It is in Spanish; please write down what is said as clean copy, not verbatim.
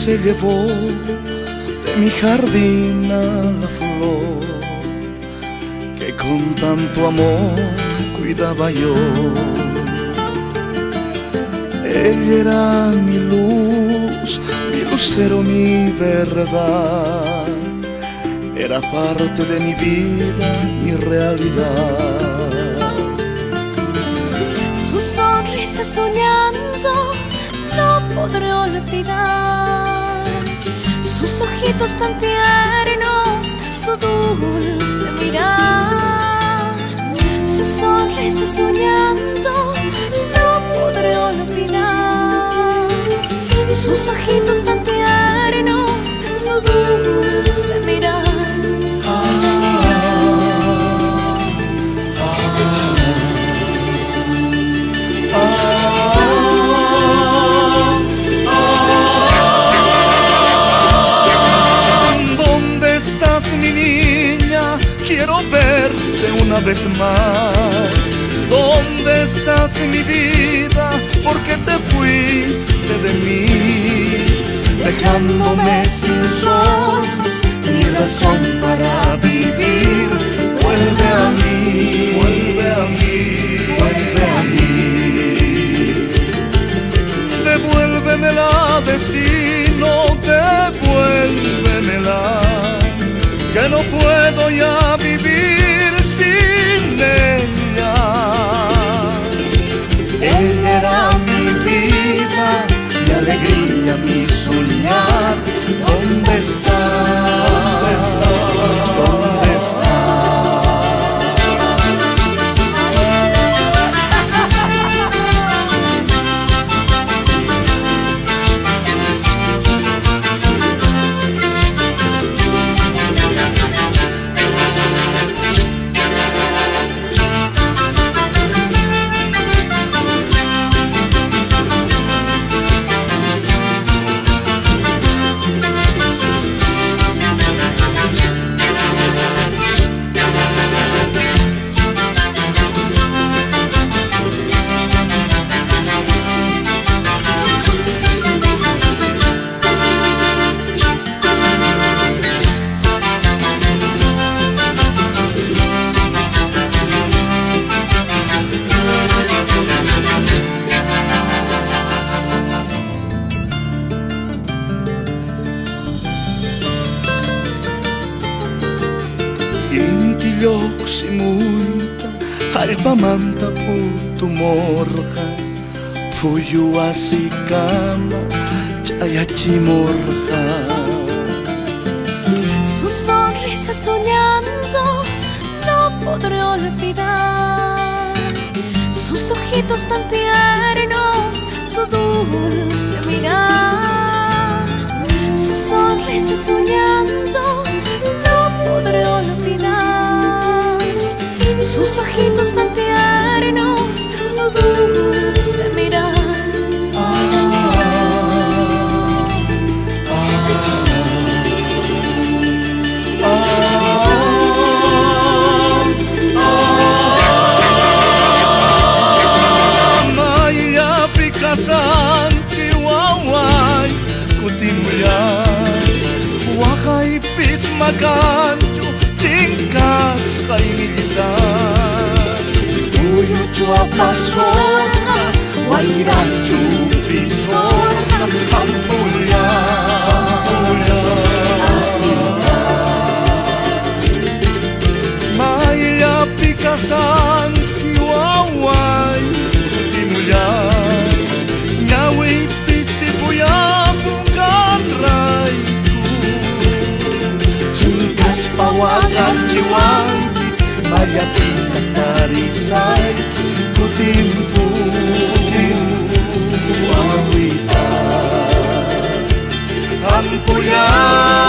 se llevó de mi jardín a la flor que con tanto amor cuidaba yo. Ella era mi luz, mi lucero, mi verdad. Era parte de mi vida, mi realidad. Su sonrisa soñando no podré olvidar. Sus ojitos tan tiernos, su dulce mirar. Su sonrisa soñando no podré olvidar. Sus ojitos tan tiernos, su dulce mirar. Quiero verte una vez más. ¿Dónde estás en mi vida? ¿Por qué te fuiste de mí? Dejándome sin sol, ni razón para vivir. Vuelve a mí, vuelve a mí, vuelve a mí. Devuélvemela, destino, devuélvemela, que no puedo ya vivir sin ella. Ella era mi vida, mi alegría, mi soñar. ¿Dónde está? ¿Dónde está? ¿Dónde está? Inti joksi muita, halpa manta puuttu morha, pujuasi kama, chayachi morha. Su sonrisa soñando no podré olvidar. Sus ojitos tan tiernos, su dulce mirar. Su sonrisa soñando no podré olvidar. Sus ojitos tan tiernos, su dulce mirar. Sanki wawai kutimulay, wakay pismagancho chingkas kay militar. Tuyo chuapa sorna, wairachu pisorna, ampuya, maya pikasanki wawai kutimulay. Nyawin pisipuyabong karayku, Chingkas pawagan jiwanti, mayatin at tarisay, kutimpu, awita, ampuyan.